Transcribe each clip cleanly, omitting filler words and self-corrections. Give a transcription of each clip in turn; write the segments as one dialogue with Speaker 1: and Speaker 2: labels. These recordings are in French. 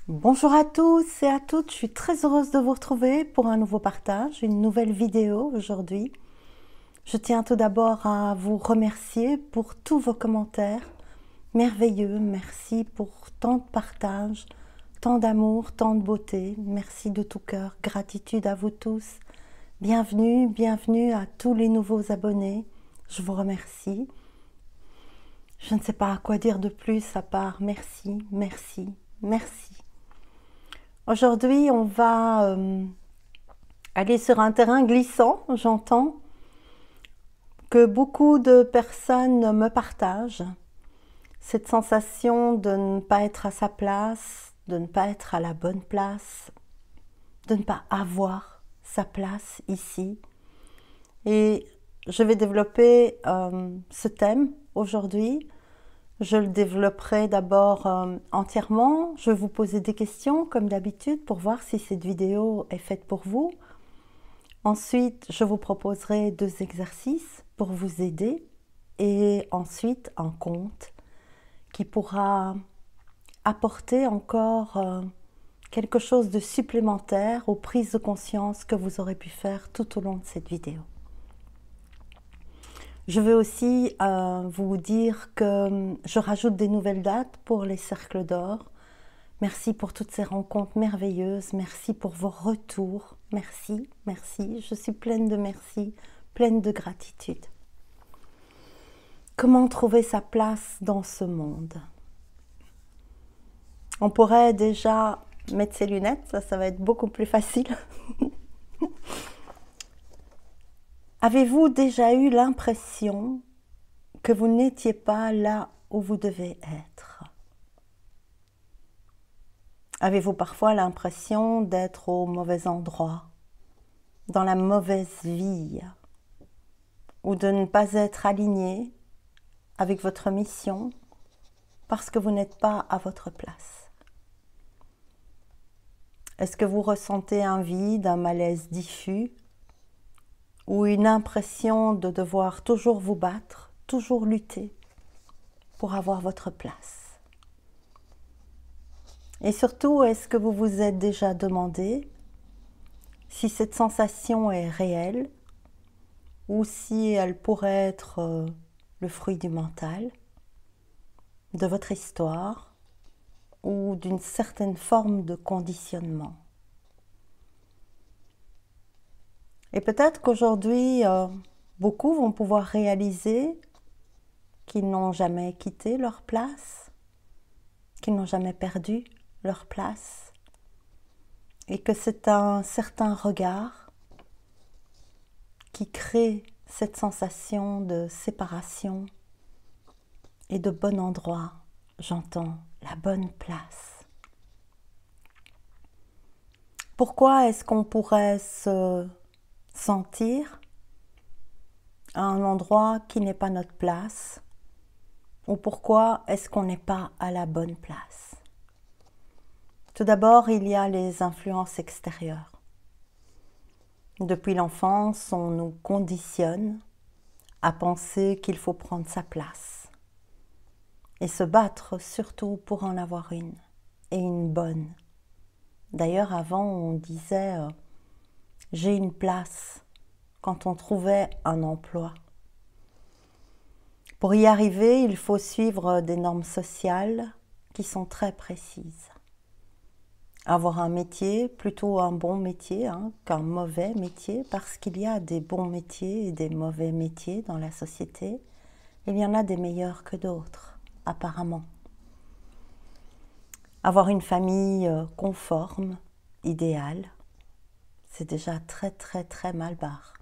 Speaker 1: Bonjour à tous et à toutes, je suis très heureuse de vous retrouver pour un nouveau partage, une nouvelle vidéo aujourd'hui. Je tiens tout d'abord à vous remercier pour tous vos commentaires merveilleux. Merci pour tant de partage, tant d'amour, tant de beauté. Merci de tout cœur, gratitude à vous tous. Bienvenue, bienvenue à tous les nouveaux abonnés. Je vous remercie. Je ne sais pas à quoi dire de plus à part merci, merci, merci. Aujourd'hui, on va aller sur un terrain glissant. J'entends que beaucoup de personnes me partagent cette sensation de ne pas être à sa place, de ne pas être à la bonne place, de ne pas avoir sa place ici. Et je vais développer ce thème aujourd'hui. Je le développerai d'abord entièrement. Je vais vous poser des questions comme d'habitude pour voir si cette vidéo est faite pour vous. Ensuite, je vous proposerai 2 exercices pour vous aider et ensuite un conte qui pourra apporter encore quelque chose de supplémentaire aux prises de conscience que vous aurez pu faire tout au long de cette vidéo. Je veux aussi vous dire que je rajoute des nouvelles dates pour les cercles d'or. Merci pour toutes ces rencontres merveilleuses. Merci pour vos retours. Merci, merci. Je suis pleine de merci, pleine de gratitude. Comment trouver sa place dans ce monde? On pourrait déjà mettre ses lunettes, ça va être beaucoup plus facile. Avez-vous déjà eu l'impression que vous n'étiez pas là où vous devez être? Avez-vous parfois l'impression d'être au mauvais endroit, dans la mauvaise vie, ou de ne pas être aligné avec votre mission parce que vous n'êtes pas à votre place? Est-ce que vous ressentez un vide, un malaise diffus, ou une impression de devoir toujours vous battre, toujours lutter pour avoir votre place? Et surtout, est-ce que vous vous êtes déjà demandé si cette sensation est réelle ou si elle pourrait être le fruit du mental, de votre histoire ou d'une certaine forme de conditionnement? Et peut-être qu'aujourd'hui, beaucoup vont pouvoir réaliser qu'ils n'ont jamais quitté leur place, qu'ils n'ont jamais perdu leur place, et que c'est un certain regard qui crée cette sensation de séparation et de bon endroit. J'entends la bonne place. Pourquoi est-ce qu'on pourrait se sentir à un endroit qui n'est pas notre place? Ou pourquoi est-ce qu'on n'est pas à la bonne place? Tout d'abord, il y a les influences extérieures. Depuis l'enfance, on nous conditionne à penser qu'il faut prendre sa place et se battre surtout pour en avoir une, et une bonne. D'ailleurs, avant, on disait « j'ai une place » quand on trouvait un emploi. Pour y arriver, il faut suivre des normes sociales qui sont très précises. Avoir un métier, plutôt un bon métier qu'un mauvais métier, parce qu'il y a des bons métiers et des mauvais métiers dans la société. Il y en a des meilleurs que d'autres, apparemment. Avoir une famille conforme, idéale, c'est déjà très très très mal barre.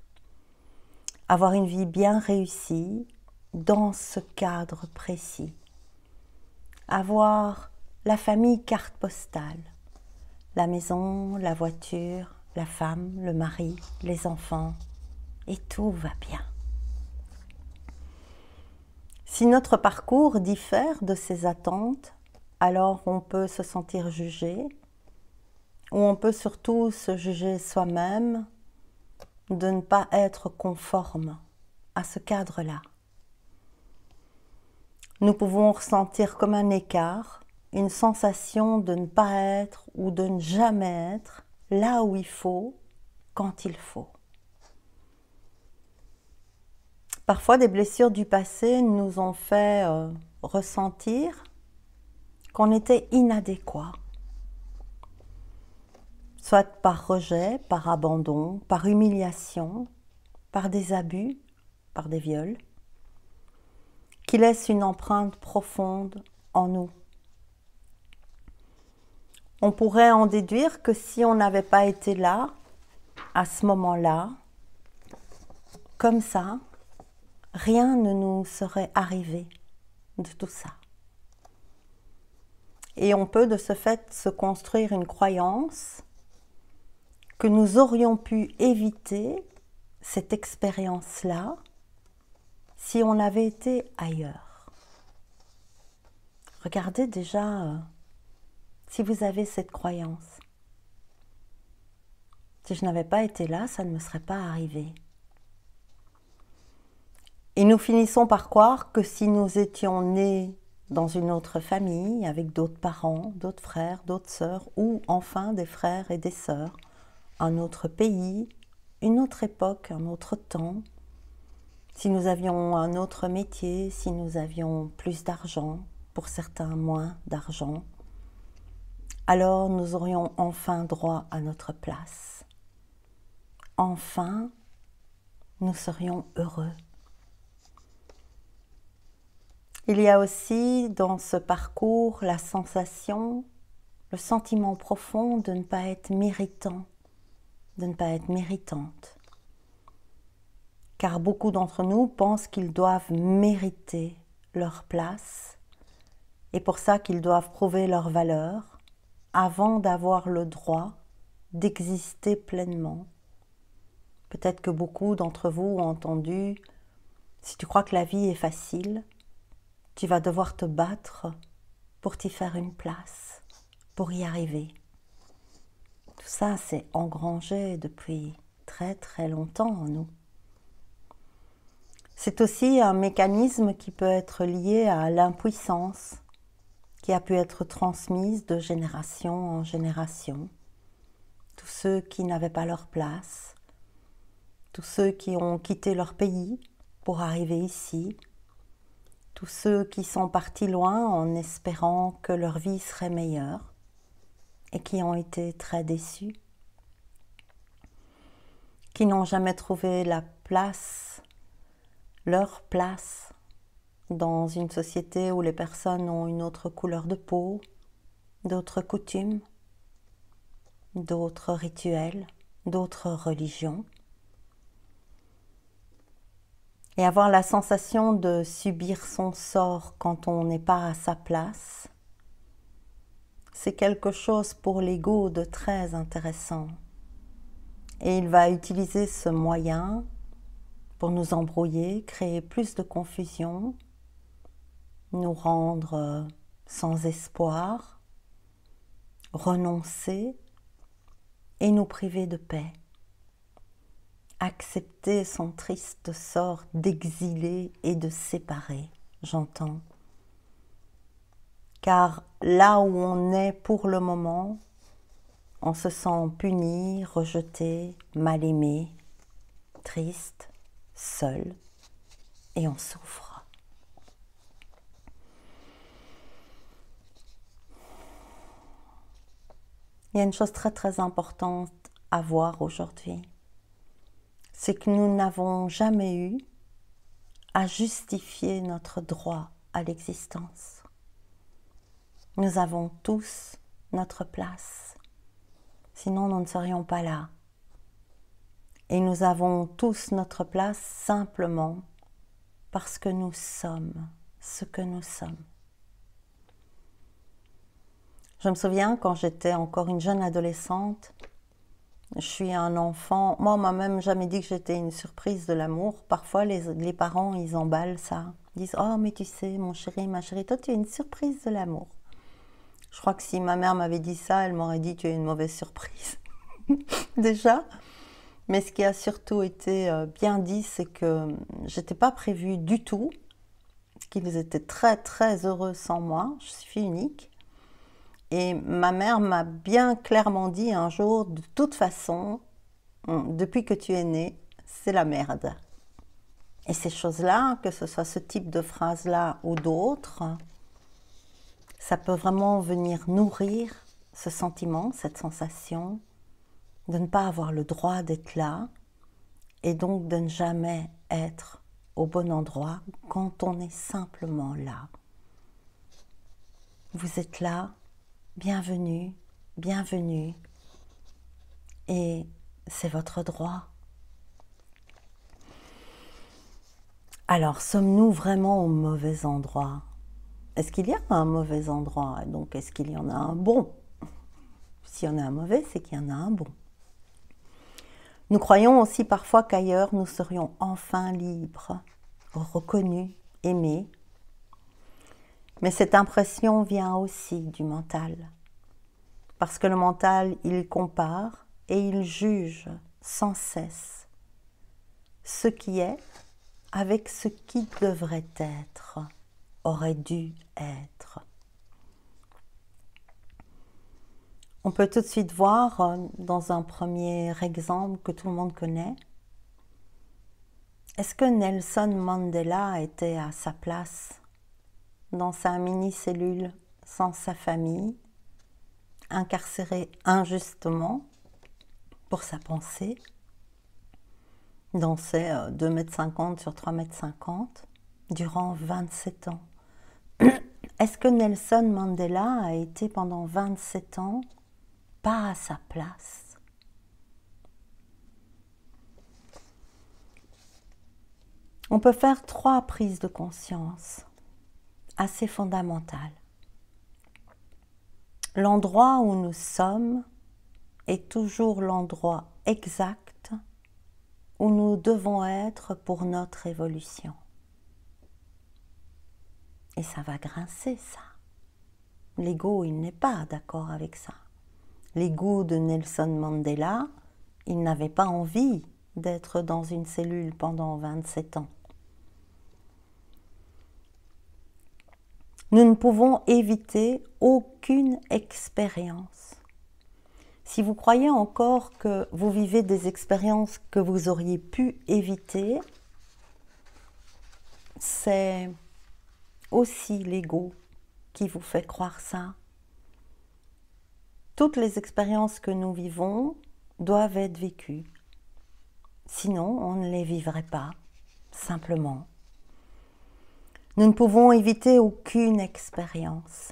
Speaker 1: Avoir une vie bien réussie dans ce cadre précis. Avoir la famille carte postale. La maison, la voiture, la femme, le mari, les enfants, et tout va bien. Si notre parcours diffère de ces attentes, alors on peut se sentir jugé, ou on peut surtout se juger soi-même de ne pas être conforme à ce cadre-là. Nous pouvons ressentir comme un écart une sensation de ne pas être ou de ne jamais être là où il faut, quand il faut. Parfois, des blessures du passé nous ont fait ressentir qu'on était inadéquat, soit par rejet, par abandon, par humiliation, par des abus, par des viols, qui laissent une empreinte profonde en nous. On pourrait en déduire que si on n'avait pas été là, à ce moment-là, comme ça, rien ne nous serait arrivé de tout ça. Et on peut de ce fait se construire une croyance que nous aurions pu éviter cette expérience-là si on avait été ailleurs. Regardez déjà si vous avez cette croyance. Si je n'avais pas été là, ça ne me serait pas arrivé. Et nous finissons par croire que si nous étions nés dans une autre famille, avec d'autres parents, d'autres frères, d'autres sœurs, ou enfin des frères et des sœurs, un autre pays, une autre époque, un autre temps, si nous avions un autre métier, si nous avions plus d'argent, pour certains moins d'argent, alors nous aurions enfin droit à notre place. Enfin, nous serions heureux. Il y a aussi dans ce parcours la sensation, le sentiment profond de ne pas être méritant, de ne pas être méritante. Car beaucoup d'entre nous pensent qu'ils doivent mériter leur place et pour ça qu'ils doivent prouver leur valeur avant d'avoir le droit d'exister pleinement. Peut-être que beaucoup d'entre vous ont entendu « Si tu crois que la vie est facile, tu vas devoir te battre pour t'y faire une place, pour y arriver. » Tout ça, c'est engrangé depuis très très longtemps en nous. C'est aussi un mécanisme qui peut être lié à l'impuissance qui a pu être transmise de génération en génération. Tous ceux qui n'avaient pas leur place, tous ceux qui ont quitté leur pays pour arriver ici, tous ceux qui sont partis loin en espérant que leur vie serait meilleure et qui ont été très déçus, qui n'ont jamais trouvé la place, leur place dans une société où les personnes ont une autre couleur de peau, d'autres coutumes, d'autres rituels, d'autres religions. Et avoir la sensation de subir son sort quand on n'est pas à sa place, c'est quelque chose pour l'ego de très intéressant. Et il va utiliser ce moyen pour nous embrouiller, créer plus de confusion, nous rendre sans espoir, renoncer et nous priver de paix. Accepter son triste sort d'exilé et de séparé, j'entends. Car là où on est pour le moment, on se sent puni, rejeté, mal aimé, triste, seul, et on souffre. Il y a une chose très très importante à voir aujourd'hui. C'est que nous n'avons jamais eu à justifier notre droit à l'existence. Nous avons tous notre place, sinon nous ne serions pas là. Et nous avons tous notre place simplement parce que nous sommes ce que nous sommes. Je me souviens quand j'étais encore une jeune adolescente, je suis un enfant, moi on m'a même jamais dit que j'étais une surprise de l'amour. Parfois les parents ils emballent ça, ils disent « Oh mais tu sais mon chéri, ma chérie, toi tu es une surprise de l'amour ». Je crois que si ma mère m'avait dit ça, elle m'aurait dit « Tu es une mauvaise surprise ». Déjà, mais ce qui a surtout été bien dit, c'est que j'étais pas prévue du tout, qu'ils étaient très très heureux sans moi, je suis fille unique. Et ma mère m'a bien clairement dit un jour, de toute façon, depuis que tu es né, c'est la merde. Et ces choses-là, que ce soit ce type de phrase-là ou d'autres, ça peut vraiment venir nourrir ce sentiment, cette sensation de ne pas avoir le droit d'être là et donc de ne jamais être au bon endroit quand on est simplement là. Vous êtes là, bienvenue, bienvenue, et c'est votre droit. Alors, sommes-nous vraiment au mauvais endroit? Est-ce qu'il y a un mauvais endroit? Donc, est-ce qu'il y en a un bon? S'il y en a un mauvais, c'est qu'il y en a un bon. Nous croyons aussi parfois qu'ailleurs, nous serions enfin libres, reconnus, aimés. Mais cette impression vient aussi du mental. Parce que le mental, il compare et il juge sans cesse ce qui est avec ce qui devrait être, aurait dû être. On peut tout de suite voir dans un premier exemple que tout le monde connaît. Est-ce que Nelson Mandela était à sa place dans sa mini-cellule sans sa famille, incarcéré injustement pour sa pensée, dans ses 2,50 m sur 3,50 m, durant 27 ans? Est-ce que Nelson Mandela a été pendant 27 ans pas à sa place? On peut faire 3 prises de conscience assez fondamentales. L'endroit où nous sommes est toujours l'endroit exact où nous devons être pour notre évolution. Et ça va grincer, ça. L'ego, il n'est pas d'accord avec ça. L'ego de Nelson Mandela, il n'avait pas envie d'être dans une cellule pendant 27 ans. Nous ne pouvons éviter aucune expérience. Si vous croyez encore que vous vivez des expériences que vous auriez pu éviter, c'est aussi l'ego qui vous fait croire ça. Toutes les expériences que nous vivons doivent être vécues. Sinon, on ne les vivrait pas, simplement. Nous ne pouvons éviter aucune expérience.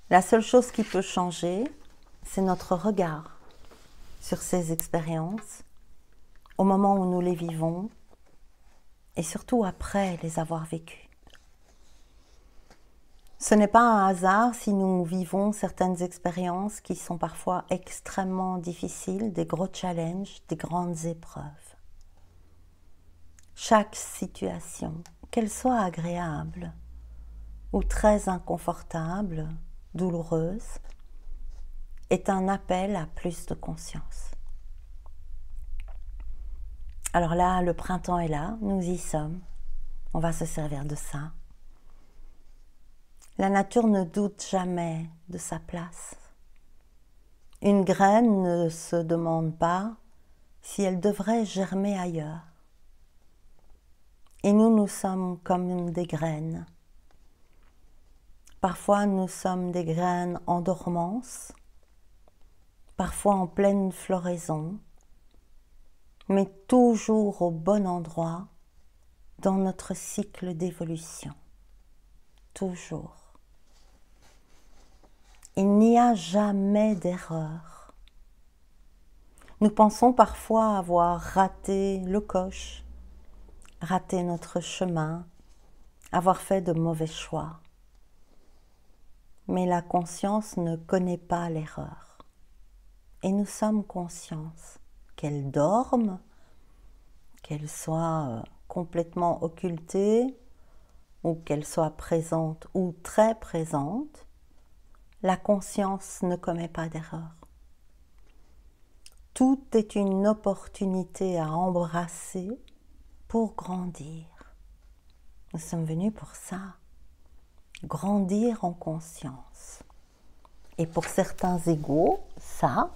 Speaker 1: La seule chose qui peut changer, c'est notre regard sur ces expériences, au moment où nous les vivons, et surtout après les avoir vécues. Ce n'est pas un hasard si nous vivons certaines expériences qui sont parfois extrêmement difficiles, des gros challenges, des grandes épreuves. Chaque situation, qu'elle soit agréable ou très inconfortable, douloureuse, est un appel à plus de conscience. Alors là, le printemps est là, nous y sommes, on va se servir de ça. La nature ne doute jamais de sa place. Une graine ne se demande pas si elle devrait germer ailleurs. Et nous sommes comme des graines. Parfois, nous sommes des graines en dormance, parfois en pleine floraison, mais toujours au bon endroit dans notre cycle d'évolution. Toujours. Il n'y a jamais d'erreur. Nous pensons parfois avoir raté le coche, raté notre chemin, avoir fait de mauvais choix. Mais la conscience ne connaît pas l'erreur. Et nous sommes conscients qu'elle dorme, qu'elle soit complètement occultée, ou qu'elle soit présente ou très présente, la conscience ne commet pas d'erreur. Tout est une opportunité à embrasser pour grandir. Nous sommes venus pour ça, grandir en conscience. Et pour certains égos, ça,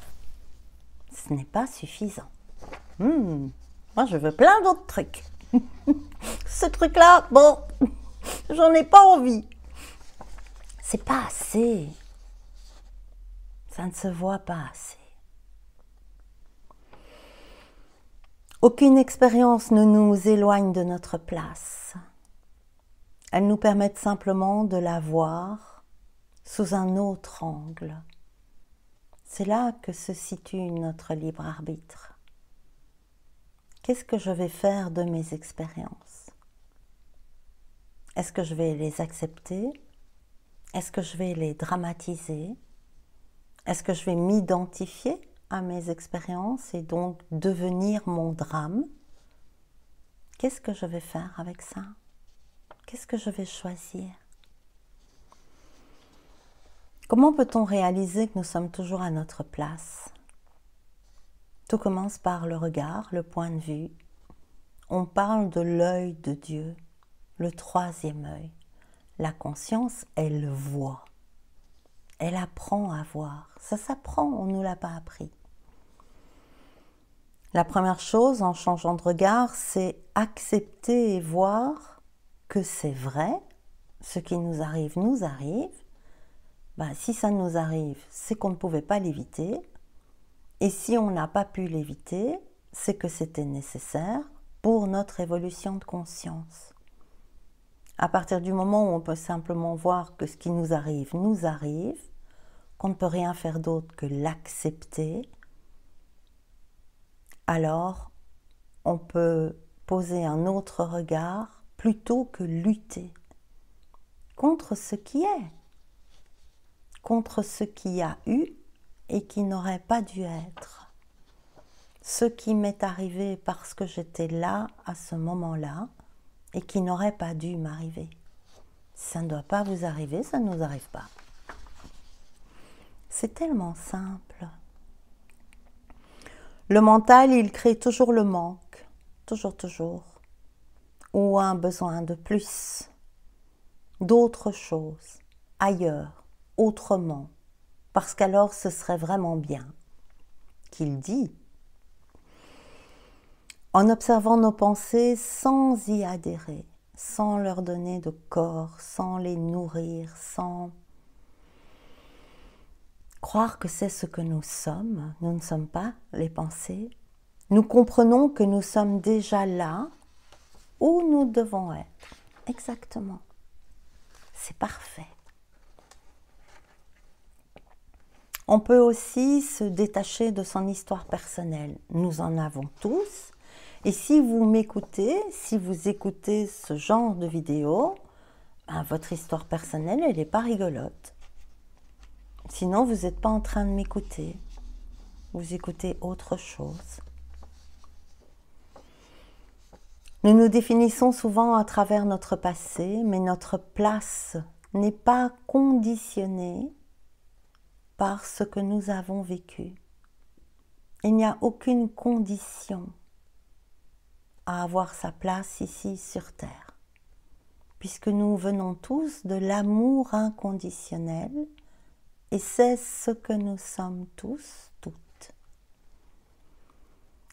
Speaker 1: ce n'est pas suffisant. Moi, je veux plein d'autres trucs. Ce truc-là, bon, j'en ai pas envie. C'est pas assez. Ça ne se voit pas assez. Aucune expérience ne nous éloigne de notre place. Elles nous permettent simplement de la voir sous un autre angle. C'est là que se situe notre libre arbitre. Qu'est-ce que je vais faire de mes expériences? Est-ce que je vais les accepter? Est-ce que je vais les dramatiser? Est-ce que je vais m'identifier à mes expériences et donc devenir mon drame? Qu'est-ce que je vais faire avec ça? Qu'est-ce que je vais choisir? Comment peut-on réaliser que nous sommes toujours à notre place? Tout commence par le regard, le point de vue. On parle de l'œil de Dieu, le troisième œil. La conscience, elle voit. Elle apprend à voir. Ça s'apprend, on ne nous l'a pas appris. La première chose, en changeant de regard, c'est accepter et voir que c'est vrai, ce qui nous arrive. Si ça nous arrive, c'est qu'on ne pouvait pas l'éviter. Et si on n'a pas pu l'éviter, c'est que c'était nécessaire pour notre évolution de conscience. À partir du moment où on peut simplement voir que ce qui nous arrive, qu'on ne peut rien faire d'autre que l'accepter, alors on peut poser un autre regard plutôt que lutter contre ce qui est, contre ce qui a eu et qui n'aurait pas dû être. Ce qui m'est arrivé parce que j'étais là à ce moment-là et qui n'aurait pas dû m'arriver. Ça ne doit pas vous arriver, ça ne nous arrive pas. C'est tellement simple. Le mental, il crée toujours le manque, toujours, ou un besoin de plus, d'autre chose, ailleurs, autrement, parce qu'alors ce serait vraiment bien qu'il dit. En observant nos pensées sans y adhérer, sans leur donner de corps, sans les nourrir, sans croire que c'est ce que nous sommes, nous ne sommes pas les pensées, nous comprenons que nous sommes déjà là où nous devons être. Exactement. C'est parfait. On peut aussi se détacher de son histoire personnelle. Nous en avons tous. Et si vous m'écoutez, si vous écoutez ce genre de vidéo, votre histoire personnelle, elle n'est pas rigolote. Sinon, vous n'êtes pas en train de m'écouter. Vous écoutez autre chose. Nous nous définissons souvent à travers notre passé, mais notre place n'est pas conditionnée par ce que nous avons vécu. Il n'y a aucune condition à avoir sa place ici sur Terre, puisque nous venons tous de l'amour inconditionnel, et c'est ce que nous sommes tous, toutes.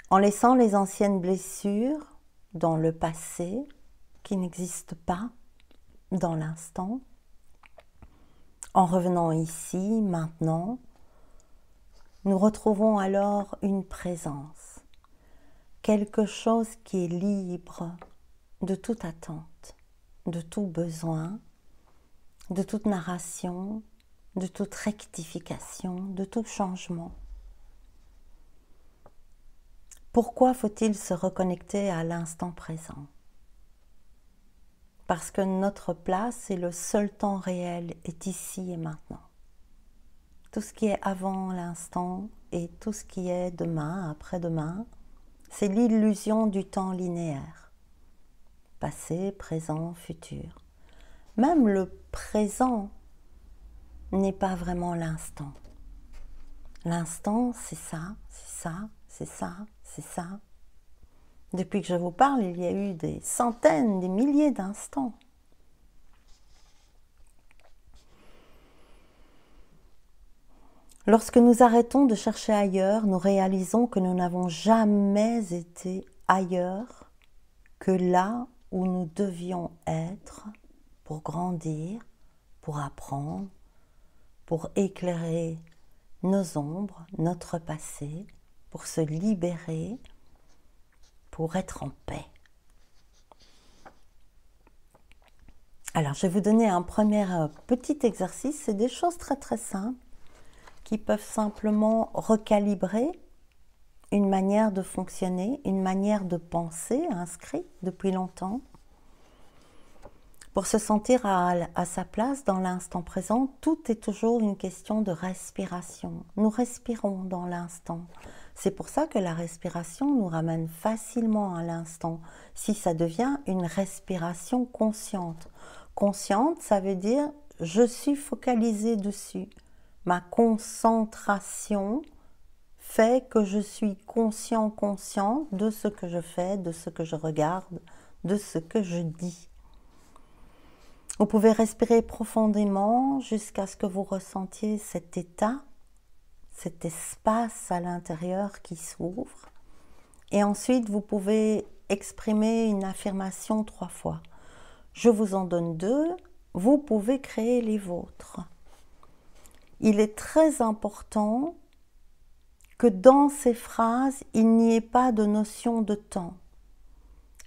Speaker 1: En laissant les anciennes blessures dans le passé, qui n'existent pas dans l'instant, en revenant ici, maintenant, nous retrouvons alors une présence, quelque chose qui est libre de toute attente, de tout besoin, de toute narration, de toute rectification, de tout changement. Pourquoi faut-il se reconnecter à l'instant présent? Parce que notre place et le seul temps réel est ici et maintenant. Tout ce qui est avant l'instant et tout ce qui est demain, après-demain, c'est l'illusion du temps linéaire. Passé, présent, futur. Même le présent n'est pas vraiment l'instant. L'instant, c'est ça, c'est ça, c'est ça, c'est ça. Depuis que je vous parle, il y a eu des centaines, des milliers d'instants. Lorsque nous arrêtons de chercher ailleurs, nous réalisons que nous n'avons jamais été ailleurs que là où nous devions être pour grandir, pour apprendre, pour éclairer nos ombres, notre passé, pour se libérer, pour être en paix. Alors, je vais vous donner un premier petit exercice. C'est des choses très très simples qui peuvent simplement recalibrer une manière de fonctionner, une manière de penser inscrite depuis longtemps, pour se sentir à sa place dans l'instant présent. Tout est toujours une question de respiration. Nous respirons dans l'instant. C'est pour ça que la respiration nous ramène facilement à l'instant, si ça devient une respiration consciente. Consciente, ça veut dire je suis focalisée dessus. Ma concentration fait que je suis conscient de ce que je fais, de ce que je regarde, de ce que je dis. Vous pouvez respirer profondément jusqu'à ce que vous ressentiez cet état, cet espace à l'intérieur qui s'ouvre. Et ensuite, vous pouvez exprimer une affirmation 3 fois. Je vous en donne 2, vous pouvez créer les vôtres. Il est très important que dans ces phrases, il n'y ait pas de notion de temps.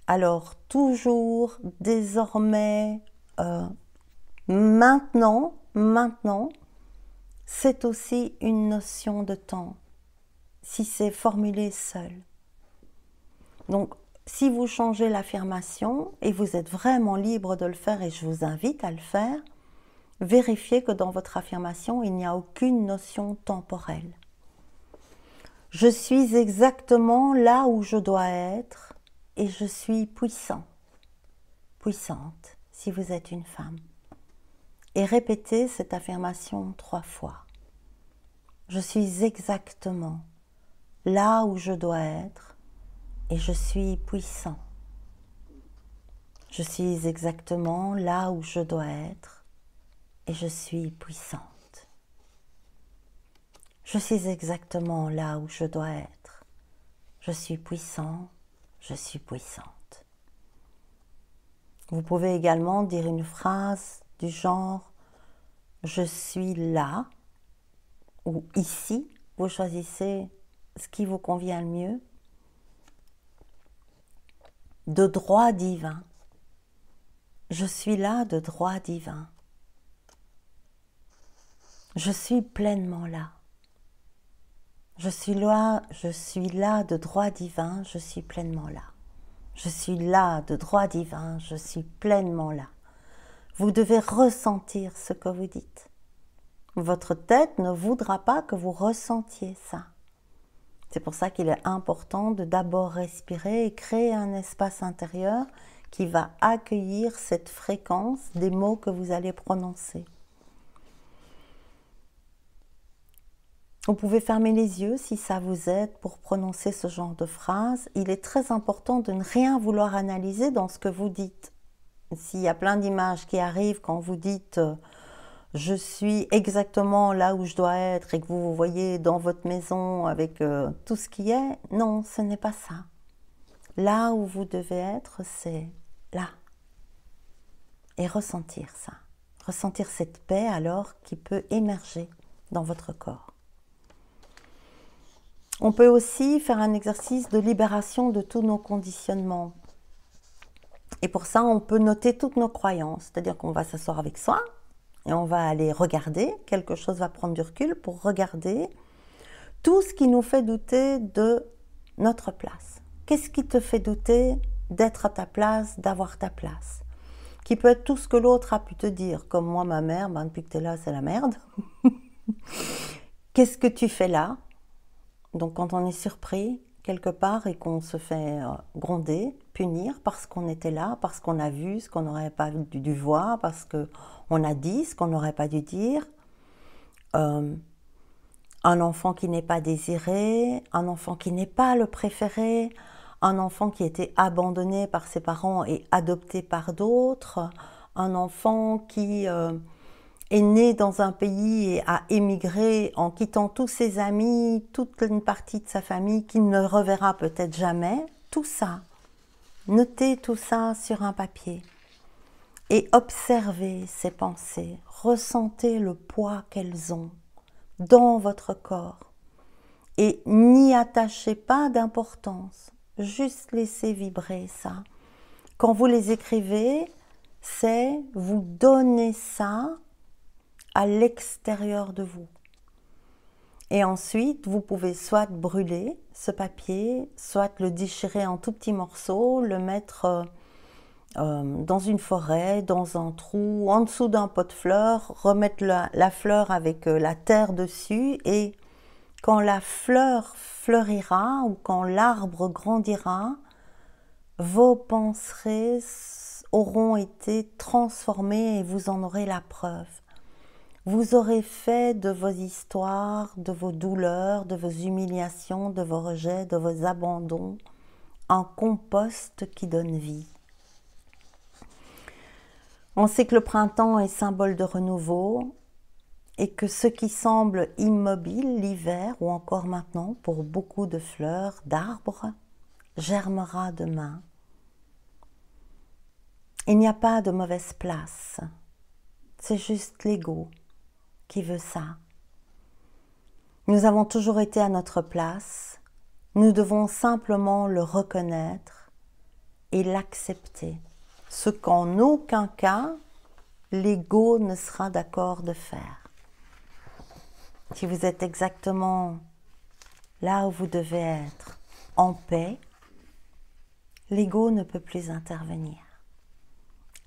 Speaker 1: Alors, toujours, désormais, maintenant, c'est aussi une notion de temps, si c'est formulé seul. Donc, si vous changez l'affirmation, et vous êtes vraiment libre de le faire, et je vous invite à le faire, vérifiez que dans votre affirmation, il n'y a aucune notion temporelle. Je suis exactement là où je dois être, et je suis puissant, puissante, si vous êtes une femme. Et répétez cette affirmation 3 fois. Je suis exactement là où je dois être, et je suis puissant. Je suis exactement là où je dois être, et je suis puissante. Je suis exactement là où je dois être. Je suis puissant, je suis puissante. Vous pouvez également dire une phrase du genre « je suis là » ou « ici ». Vous choisissez ce qui vous convient le mieux. De droit divin. Je suis là de droit divin. Je suis pleinement là. Je suis là de droit divin, je suis pleinement là. Je suis là de droit divin, je suis pleinement là. Vous devez ressentir ce que vous dites. Votre tête ne voudra pas que vous ressentiez ça. C'est pour ça qu'il est important de d'abord respirer et créer un espace intérieur qui va accueillir cette fréquence des mots que vous allez prononcer. Vous pouvez fermer les yeux si ça vous aide pour prononcer ce genre de phrase. Il est très important de ne rien vouloir analyser dans ce que vous dites. S'il y a plein d'images qui arrivent quand vous dites « je suis exactement là où je dois être » et que vous vous voyez dans votre maison avec tout ce qui est, non, ce n'est pas ça. Là où vous devez être, c'est là. Et ressentir ça. Ressentir cette paix alors qui peut émerger dans votre corps. On peut aussi faire un exercice de libération de tous nos conditionnements. Et pour ça, on peut noter toutes nos croyances. C'est-à-dire qu'on va s'asseoir avec soi et on va aller regarder. Quelque chose va prendre du recul pour regarder tout ce qui nous fait douter de notre place. Qu'est-ce qui te fait douter d'être à ta place, d'avoir ta place? Qui peut être tout ce que l'autre a pu te dire. Comme moi, ma mère, depuis que tu es là, c'est la merde. Qu'est-ce que tu fais là? Donc quand on est surpris quelque part et qu'on se fait gronder, punir parce qu'on était là, parce qu'on a vu ce qu'on n'aurait pas dû voir, parce qu'on a dit ce qu'on n'aurait pas dû dire, un enfant qui n'est pas désiré, un enfant qui n'est pas le préféré, un enfant qui était abandonné par ses parents et adopté par d'autres, un enfant qui est né dans un pays et a émigré en quittant tous ses amis, toute une partie de sa famille qu'il ne reverra peut-être jamais, tout ça, notez tout ça sur un papier et observez ces pensées, ressentez le poids qu'elles ont dans votre corps et n'y attachez pas d'importance, juste laissez vibrer ça. Quand vous les écrivez, c'est vous donner ça à l'extérieur de vous. Et ensuite, vous pouvez soit brûler ce papier, soit le déchirer en tout petits morceaux, le mettre dans une forêt, dans un trou, en dessous d'un pot de fleurs, remettre la fleur avec la terre dessus et quand la fleur fleurira ou quand l'arbre grandira, vos pensées auront été transformées et vous en aurez la preuve. Vous aurez fait de vos histoires, de vos douleurs, de vos humiliations, de vos rejets, de vos abandons, un compost qui donne vie. On sait que le printemps est symbole de renouveau et que ce qui semble immobile l'hiver ou encore maintenant pour beaucoup de fleurs, d'arbres, germera demain. Il n'y a pas de mauvaise place, c'est juste l'ego qui veut ça. Nous avons toujours été à notre place, nous devons simplement le reconnaître et l'accepter, ce qu'en aucun cas l'ego ne sera d'accord de faire. Si vous êtes exactement là où vous devez être, en paix, l'ego ne peut plus intervenir.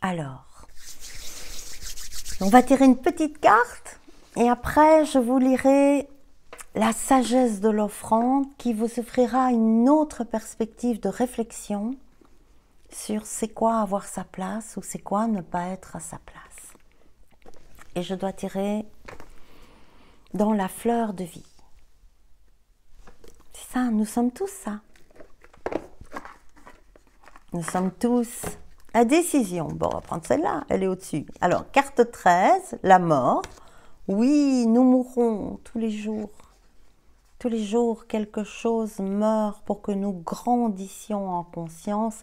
Speaker 1: Alors, on va tirer une petite carte et après je vous lirai la sagesse de l'offrande qui vous offrira une autre perspective de réflexion sur c'est quoi avoir sa place ou c'est quoi ne pas être à sa place. Et je dois tirer dans la fleur de vie. C'est ça, nous sommes tous ça. Nous sommes tous la décision. Bon, on va prendre celle-là, elle est au-dessus. Alors, carte 13, la mort. Oui, nous mourrons tous les jours. Tous les jours, quelque chose meurt pour que nous grandissions en conscience.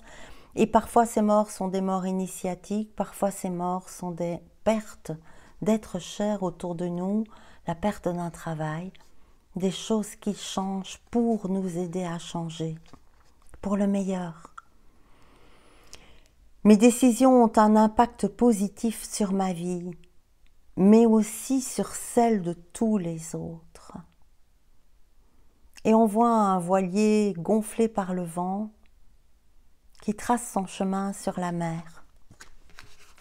Speaker 1: Et parfois, ces morts sont des morts initiatiques. Parfois, ces morts sont des pertes d'êtres chers autour de nous, la perte d'un travail, des choses qui changent pour nous aider à changer, pour le meilleur. Mes décisions ont un impact positif sur ma vie, mais aussi sur celle de tous les autres. Et on voit un voilier gonflé par le vent qui trace son chemin sur la mer.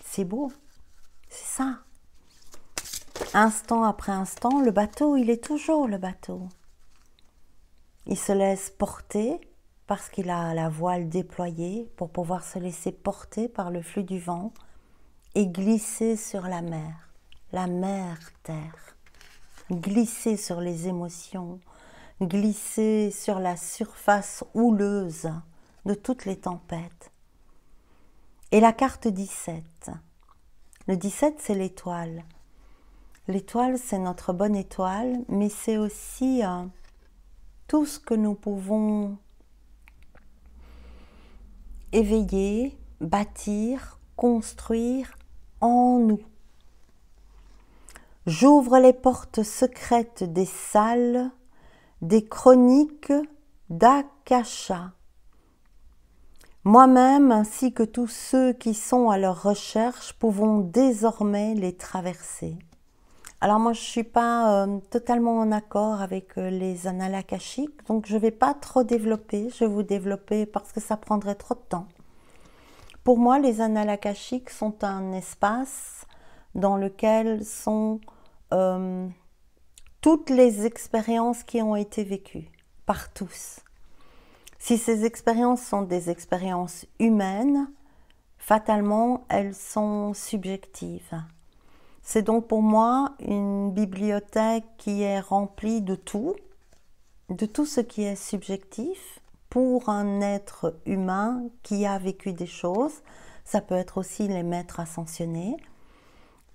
Speaker 1: C'est beau, c'est ça. Instant après instant, le bateau, il est toujours le bateau. Il se laisse porter parce qu'il a la voile déployée pour pouvoir se laisser porter par le flux du vent et glisser sur la mer terre, glisser sur les émotions, glisser sur la surface houleuse de toutes les tempêtes. Et la carte 17. Le 17, c'est l'étoile. L'étoile, c'est notre bonne étoile, mais c'est aussi tout ce que nous pouvons éveiller, bâtir, construire en nous. J'ouvre les portes secrètes des salles, des chroniques d'Akasha. Moi-même, ainsi que tous ceux qui sont à leur recherche, pouvons désormais les traverser. Alors moi, je ne suis pas totalement en accord avec les annales akashiques, donc je ne vais pas trop développer, je vais vous développer parce que ça prendrait trop de temps. Pour moi, les annales akashiques sont un espace dans lequel sont toutes les expériences qui ont été vécues par tous. Si ces expériences sont des expériences humaines, fatalement, elles sont subjectives. C'est donc pour moi une bibliothèque qui est remplie de tout ce qui est subjectif pour un être humain qui a vécu des choses. Ça peut être aussi les maîtres ascensionnés.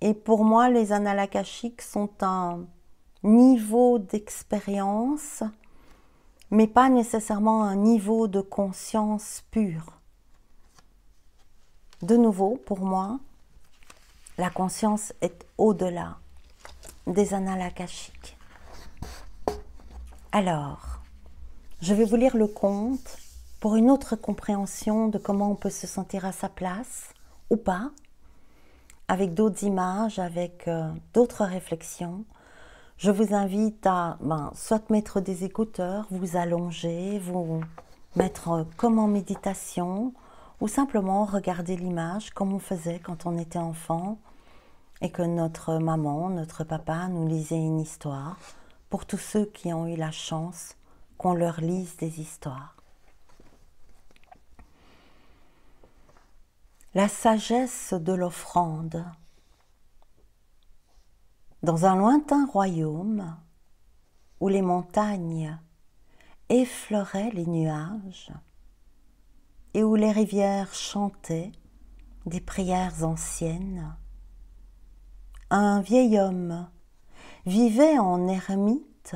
Speaker 1: Et pour moi, les annales akashiques sont un niveau d'expérience, mais pas nécessairement un niveau de conscience pure. De nouveau, pour moi, la conscience est au-delà des annales akashiques. Alors, je vais vous lire le conte pour une autre compréhension de comment on peut se sentir à sa place, ou pas, avec d'autres images, avec d'autres réflexions. Je vous invite à soit mettre des écouteurs, vous allonger, vous mettre comme en méditation, ou simplement regarder l'image comme on faisait quand on était enfant et que notre maman, notre papa nous lisait une histoire, pour tous ceux qui ont eu la chance qu'on leur lise des histoires. La sagesse de l'offrande. Dans un lointain royaume où les montagnes effleuraient les nuages et où les rivières chantaient des prières anciennes, un vieil homme vivait en ermite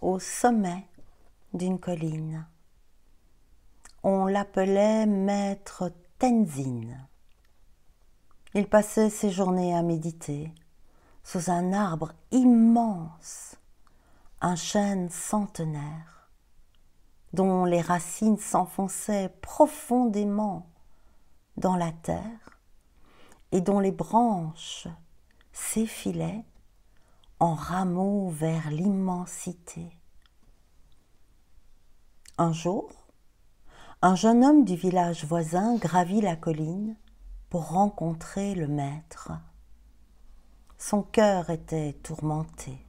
Speaker 1: au sommet d'une colline. On l'appelait Maître Tenzin. Il passait ses journées à méditer sous un arbre immense, un chêne centenaire, dont les racines s'enfonçaient profondément dans la terre et dont les branches s'effilaient en rameaux vers l'immensité. Un jour, un jeune homme du village voisin gravit la colline pour rencontrer le maître. Son cœur était tourmenté.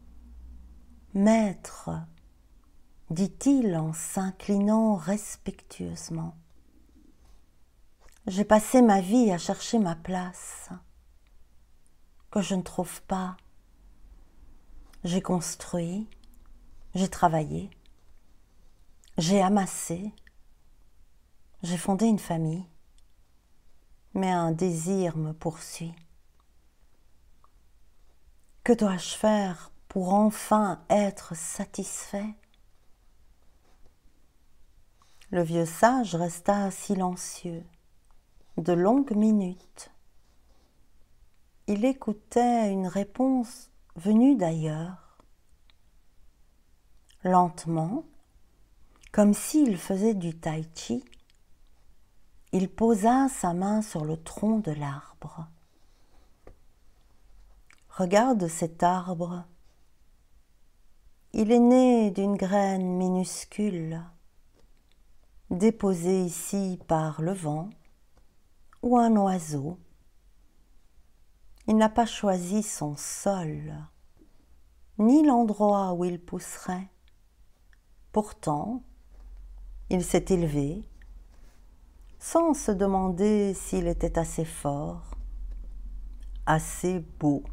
Speaker 1: « Maître, dit-il en s'inclinant respectueusement, j'ai passé ma vie à chercher ma place, que je ne trouve pas. J'ai construit, j'ai travaillé, j'ai amassé, j'ai fondé une famille, mais un désir me poursuit. Que dois-je faire pour enfin être satisfait ? » Le vieux sage resta silencieux de longues minutes. Il écoutait une réponse venue d'ailleurs. Lentement, comme s'il faisait du tai chi, il posa sa main sur le tronc de l'arbre. Regarde cet arbre. Il est né d'une graine minuscule, déposée ici par le vent ou un oiseau. Il n'a pas choisi son sol, ni l'endroit où il pousserait. Pourtant, il s'est élevé, sans se demander s'il était assez fort, assez beau,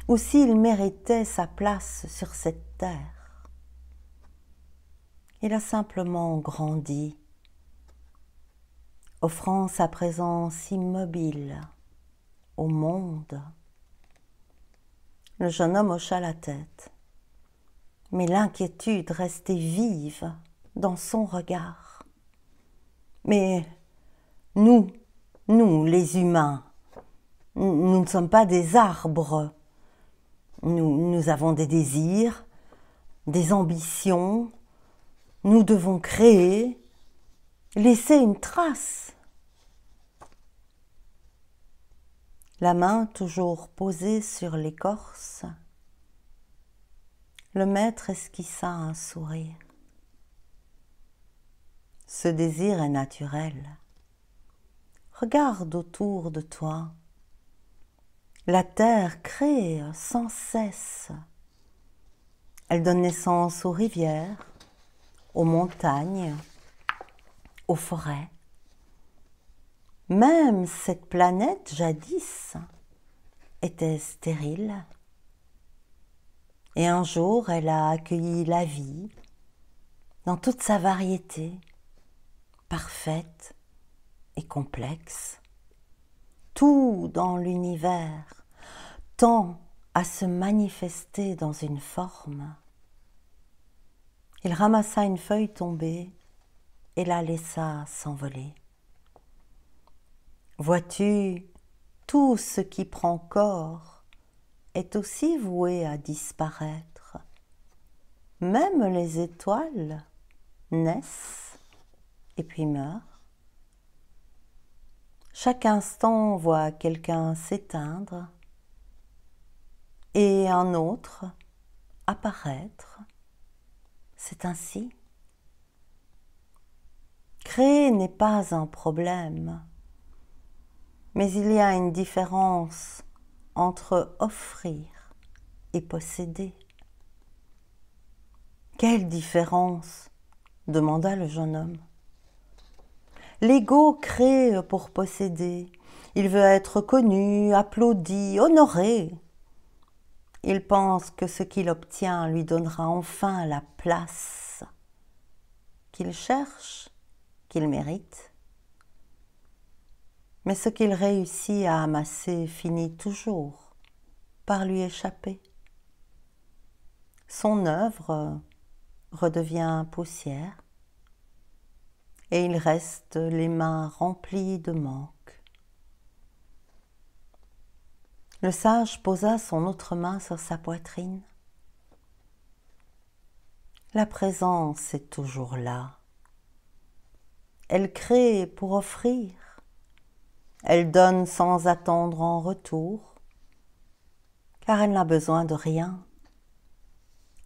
Speaker 1: ou s'il méritait sa place sur cette terre. Il a simplement grandi, offrant sa présence immobile au monde. Le jeune homme hocha la tête, mais l'inquiétude restait vive dans son regard. Mais nous les humains, nous ne sommes pas des arbres. Nous avons des désirs, des ambitions. Nous devons créer, laisser une trace. La main toujours posée sur l'écorce, le maître esquissa un sourire. Ce désir est naturel. Regarde autour de toi. La terre crée sans cesse. Elle donne naissance aux rivières, aux montagnes, aux forêts. Même cette planète, jadis, était stérile. Et un jour, elle a accueilli la vie dans toute sa variété, parfaite et complexe. tout dans l'univers tend à se manifester dans une forme. Il ramassa une feuille tombée et la laissa s'envoler. Vois-tu, tout ce qui prend corps est aussi voué à disparaître. Même les étoiles naissent et puis meurent. Chaque instant on voit quelqu'un s'éteindre et un autre apparaître. C'est ainsi. Créer n'est pas un problème, mais il y a une différence entre offrir et posséder. Quelle différence? Demanda le jeune homme. L'ego crée pour posséder. Il veut être connu, applaudi, honoré. Il pense que ce qu'il obtient lui donnera enfin la place qu'il cherche, qu'il mérite. Mais ce qu'il réussit à amasser finit toujours par lui échapper. Son œuvre redevient poussière et il reste les mains remplies de manque. Le sage posa son autre main sur sa poitrine. La présence est toujours là. Elle crée pour offrir. Elle donne sans attendre en retour, car elle n'a besoin de rien.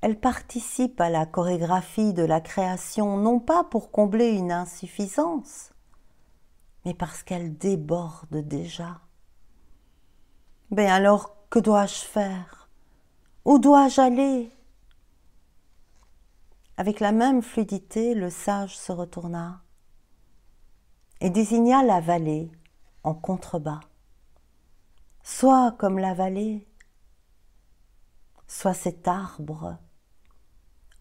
Speaker 1: Elle participe à la chorégraphie de la création, non pas pour combler une insuffisance, mais parce qu'elle déborde déjà. Ben alors, que dois-je faire? Où dois-je aller? Avec la même fluidité, le sage se retourna et désigna la vallée en contrebas. Sois comme la vallée, sois cet arbre.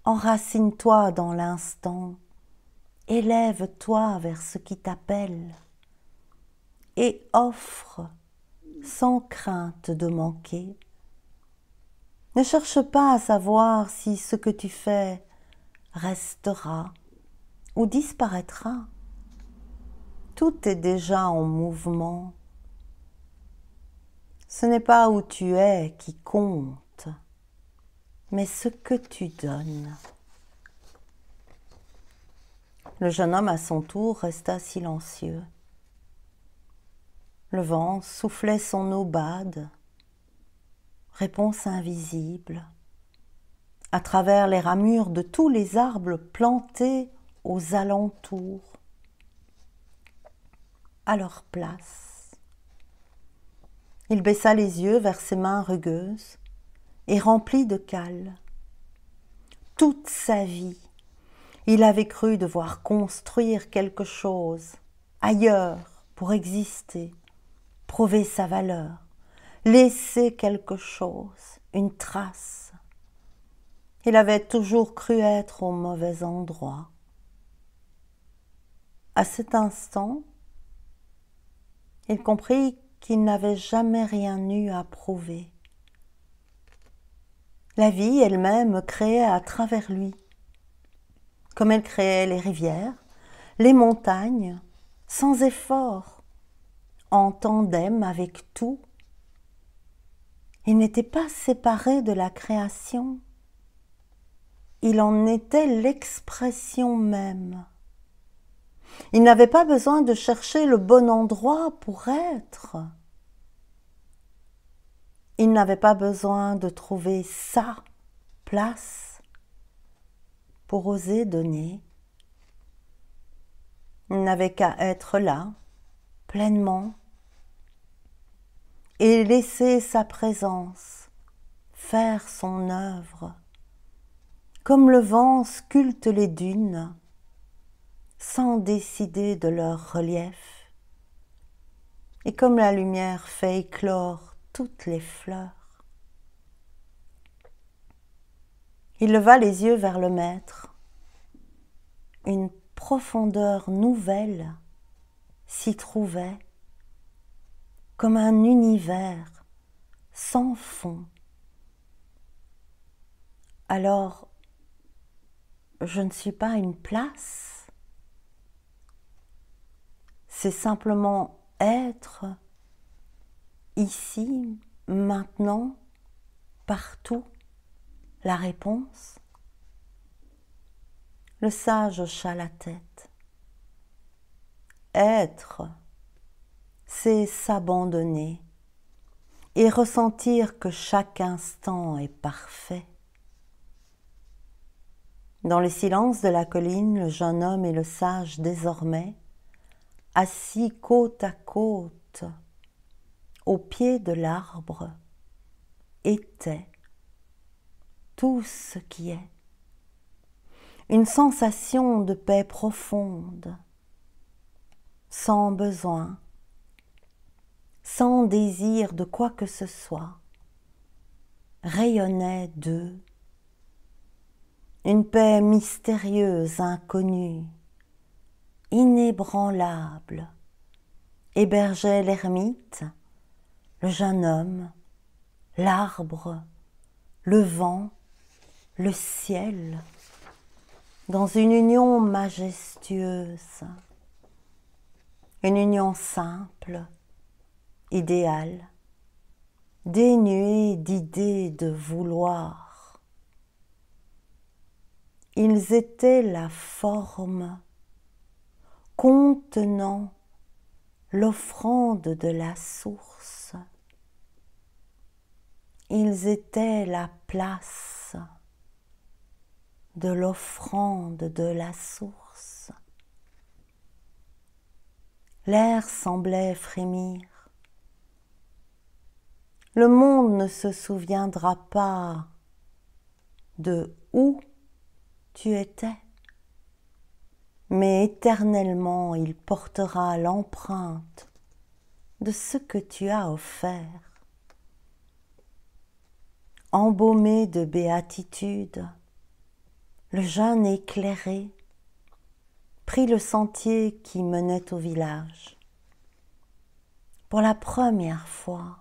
Speaker 1: Enracine-toi dans l'instant, élève-toi vers ce qui t'appelle et offre sans crainte de manquer. Ne cherche pas à savoir si ce que tu fais restera ou disparaîtra. Tout est déjà en mouvement. Ce n'est pas où tu es qui compte, mais ce que tu donnes. Le jeune homme, à son tour, resta silencieux. Le vent soufflait son aubade, réponse invisible, à travers les ramures de tous les arbres plantés aux alentours, à leur place. Il baissa les yeux vers ses mains rugueuses et rempli de cale. Toute sa vie, il avait cru devoir construire quelque chose ailleurs pour exister, prouver sa valeur, laisser quelque chose, une trace. Il avait toujours cru être au mauvais endroit. À cet instant, il comprit qu'il n'avait jamais rien eu à prouver. La vie elle-même créait à travers lui, comme elle créait les rivières, les montagnes, sans effort, en tandem avec tout. Il n'était pas séparé de la création. Il en était l'expression même. Il n'avait pas besoin de chercher le bon endroit pour être. Il n'avait pas besoin de trouver sa place pour oser donner. Il n'avait qu'à être là, pleinement, et laisser sa présence faire son œuvre, comme le vent sculpte les dunes, sans décider de leur relief, et comme la lumière fait éclore toutes les fleurs. Il leva les yeux vers le maître. Une profondeur nouvelle s'y trouvait, comme un univers sans fond. Alors, je ne suis pas une place, c'est simplement être ici, maintenant, partout, la réponse. Le sage hocha la tête. Être, c'est s'abandonner et ressentir que chaque instant est parfait. Dans le silence de la colline, le jeune homme et le sage désormais, assis côte à côte, au pied de l'arbre, étaient tout ce qui est. Une sensation de paix profonde, sans besoin, sans désir de quoi que ce soit, rayonnait d'eux. Une paix mystérieuse, inconnue, inébranlable, hébergeait l'ermite, le jeune homme, l'arbre, le vent, le ciel, dans une union majestueuse, une union simple, idéale, dénuée d'idées de vouloir. Ils étaient la forme contenant l'offrande de la source. Ils étaient la place de l'offrande de la source. L'air semblait frémir. Le monde ne se souviendra pas de où tu étais, mais éternellement il portera l'empreinte de ce que tu as offert. Embaumé de béatitude, le jeune éclairé prit le sentier qui menait au village. Pour la première fois,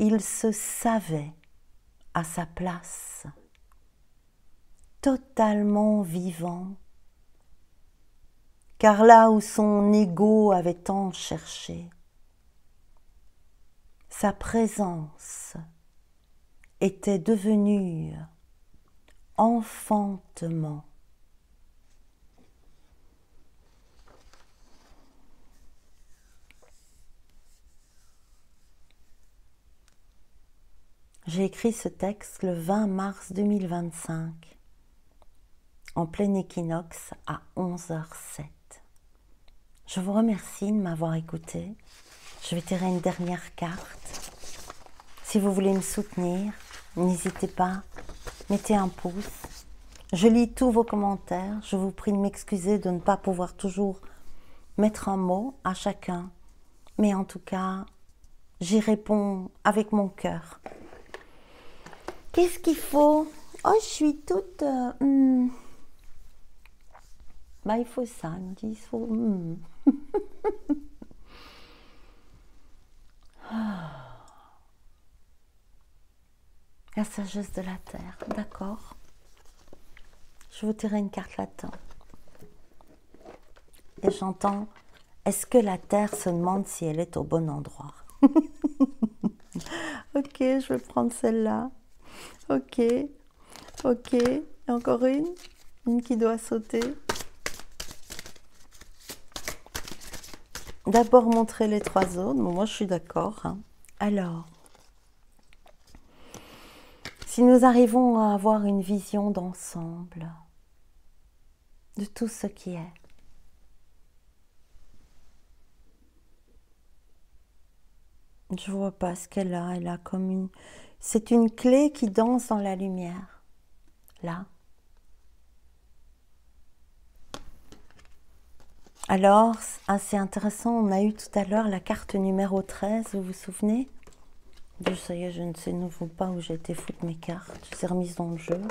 Speaker 1: il se savait à sa place, totalement vivant, car là où son ego avait tant cherché, sa présence était devenue enfantement. J'ai écrit ce texte le 20 mars 2025, en plein équinoxe à 11h07. Je vous remercie de m'avoir écouté. Je vais tirer une dernière carte. Si vous voulez me soutenir, n'hésitez pas, mettez un pouce. Je lis tous vos commentaires. Je vous prie de m'excuser de ne pas pouvoir toujours mettre un mot à chacun. Mais en tout cas, j'y réponds avec mon cœur. Qu'est-ce qu'il faut? Oh, je suis toute... Bah, il faut ça, ils me disent, il faut... La sagesse de la terre, d'accord. Je vous tirer une carte latin. Et j'entends, est-ce que la terre se demande si elle est au bon endroit? Ok, je vais prendre celle-là. Ok, ok. Et encore une qui doit sauter. D'abord montrer les trois autres. Bon, moi, je suis d'accord. Hein. Alors, si nous arrivons à avoir une vision d'ensemble de tout ce qui est, je vois pas ce qu'elle a. Elle a comme une... C'est une clé qui danse dans la lumière. Là. Alors, assez intéressant, on a eu tout à l'heure la carte numéro 13, vous vous souvenez? Ça y est, je ne sais nouveau pas où j'ai été foutre mes cartes. Je les ai remises dans le jeu.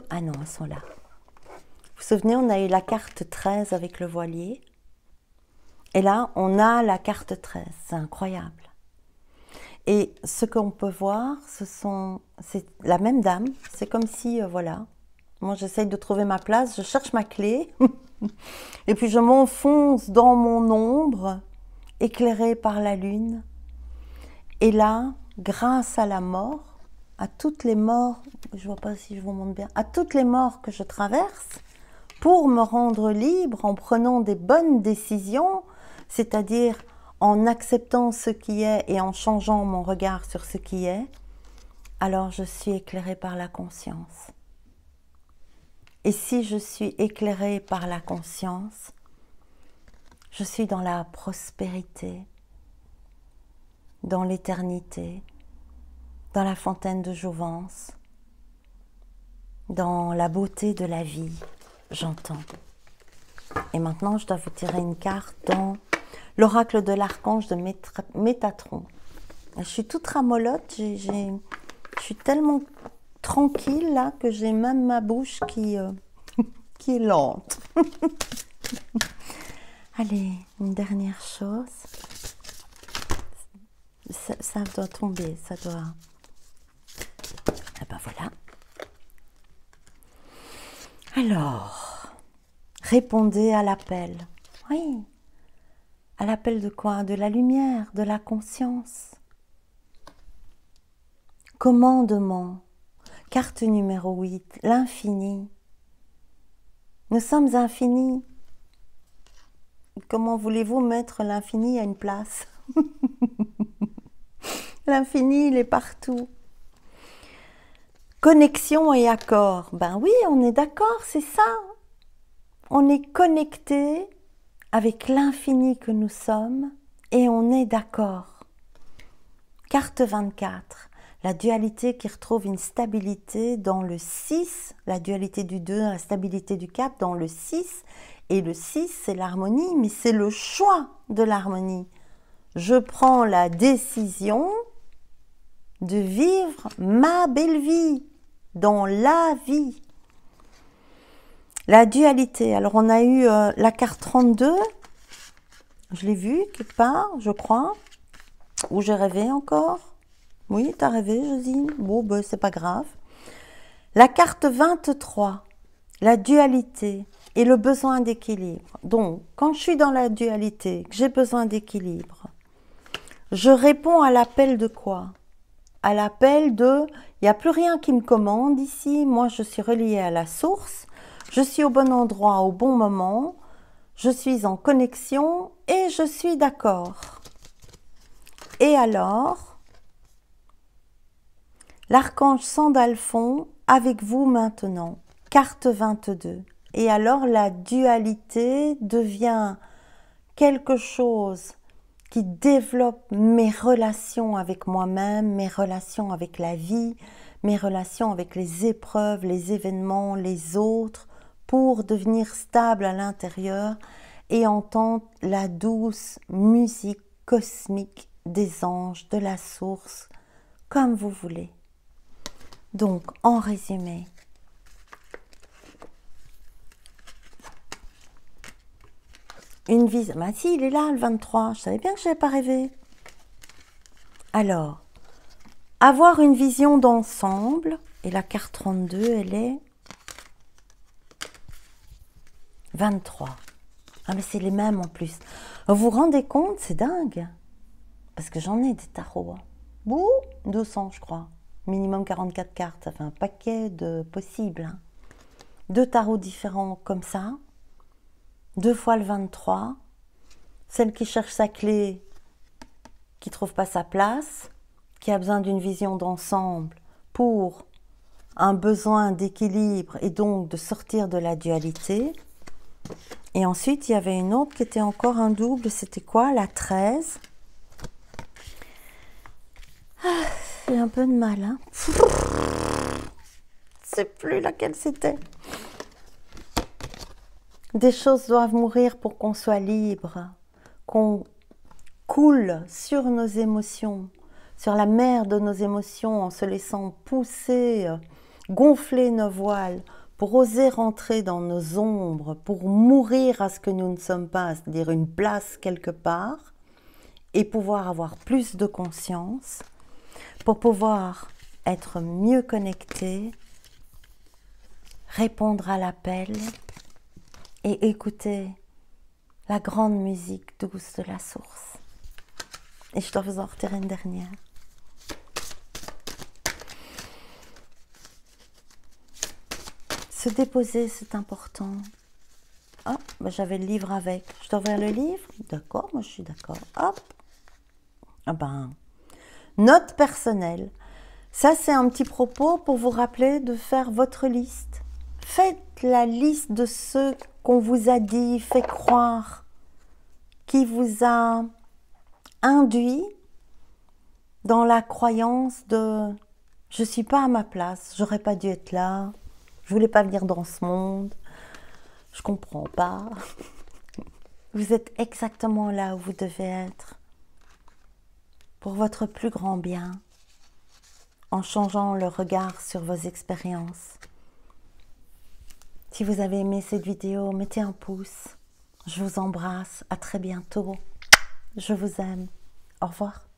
Speaker 1: Ah non, elles sont là. Vous vous souvenez, on a eu la carte 13 avec le voilier. Et là, on a la carte 13, c'est incroyable. Et ce qu'on peut voir, c'est la même dame, c'est comme si, voilà, moi j'essaye de trouver ma place, je cherche ma clé, et puis je m'enfonce dans mon ombre, éclairée par la lune. Et là, grâce à la mort, à toutes les morts, je vois pas si je vous montre bien, à toutes les morts que je traverse, pour me rendre libre en prenant des bonnes décisions, c'est-à-dire en acceptant ce qui est et en changeant mon regard sur ce qui est, alors je suis éclairée par la conscience. Et si je suis éclairée par la conscience, je suis dans la prospérité, dans l'éternité, dans la fontaine de jouvence, dans la beauté de la vie, j'entends. Et maintenant, je dois vous tirer une carte dans l'oracle de l'archange de Métatron. Je suis toute ramolote, je suis tellement tranquille là que j'ai même ma bouche qui est lente. Allez, une dernière chose. Ça doit tomber, ça doit... Ah ben voilà. Alors, répondez à l'appel. Oui. À l'appel de quoi? De la lumière, de la conscience. Commandement. Carte numéro 8, l'infini. Nous sommes infinis. Comment voulez-vous mettre l'infini à une place? L'infini, il est partout. Connexion et accord. Ben oui, on est d'accord, c'est ça. On est connecté avec l'infini que nous sommes et on est d'accord. Carte 24. La dualité qui retrouve une stabilité dans le 6, la dualité du 2, la stabilité du 4 dans le 6. Et le 6, c'est l'harmonie, mais c'est le choix de l'harmonie. Je prends la décision de vivre ma belle vie, dans la vie. La dualité, alors on a eu la carte 32, je l'ai vue quelque part, je crois, ou j'ai rêvé encore. Oui, t'as rêvé, Josine. Bon, ben, c'est pas grave. La carte 23, la dualité et le besoin d'équilibre. Donc, quand je suis dans la dualité, que j'ai besoin d'équilibre, je réponds à l'appel de quoi? À l'appel de, il n'y a plus rien qui me commande ici, moi je suis reliée à la source, je suis au bon endroit, au bon moment, je suis en connexion et je suis d'accord. Et alors, l'archange Sandalphon avec vous maintenant, carte 22. Et alors la dualité devient quelque chose qui développe mes relations avec moi-même, mes relations avec la vie, mes relations avec les épreuves, les événements, les autres, pour devenir stable à l'intérieur et entendre la douce musique cosmique des anges, de la source, comme vous voulez. Donc, en résumé, une vision. Ben si, il est là, le 23. Je savais bien que je n'avais pas rêvé. Alors, avoir une vision d'ensemble. Et la carte 32, elle est 23. Ah, mais c'est les mêmes en plus. Vous vous rendez compte, c'est dingue. Parce que j'en ai des tarots. Bouh, 200, je crois. Minimum 44 cartes. Ça fait un paquet de possibles. Hein. 2 tarots différents comme ça. 2 fois le 23, celle qui cherche sa clé, qui ne trouve pas sa place, qui a besoin d'une vision d'ensemble pour un besoin d'équilibre et donc de sortir de la dualité. Et ensuite, il y avait une autre qui était encore un double, c'était quoi? La 13. Ah, j'ai un peu de mal, hein. Je ne sais plus laquelle c'était. Des choses doivent mourir pour qu'on soit libre, qu'on coule sur nos émotions, sur la mer de nos émotions en se laissant pousser, gonfler nos voiles pour oser rentrer dans nos ombres, pour mourir à ce que nous ne sommes pas, c'est-à-dire une place quelque part, et pouvoir avoir plus de conscience, pour pouvoir être mieux connecté, répondre à l'appel et écouter la grande musique douce de la source. Et je dois vous en retirer une dernière. Se déposer, c'est important. Ah, ben j'avais le livre avec. Je dois ouvrir le livre? D'accord, moi je suis d'accord. Hop. Ah ben, note personnelle. Ça, c'est un petit propos pour vous rappeler de faire votre liste. Faites la liste de ceux qu'on vous a dit, fait croire, qui vous a induit dans la croyance de « je ne suis pas à ma place, j'aurais pas dû être là, je voulais pas venir dans ce monde, je comprends pas. » Vous êtes exactement là où vous devez être pour votre plus grand bien, en changeant le regard sur vos expériences. Si vous avez aimé cette vidéo, mettez un pouce. Je vous embrasse. À très bientôt. Je vous aime. Au revoir.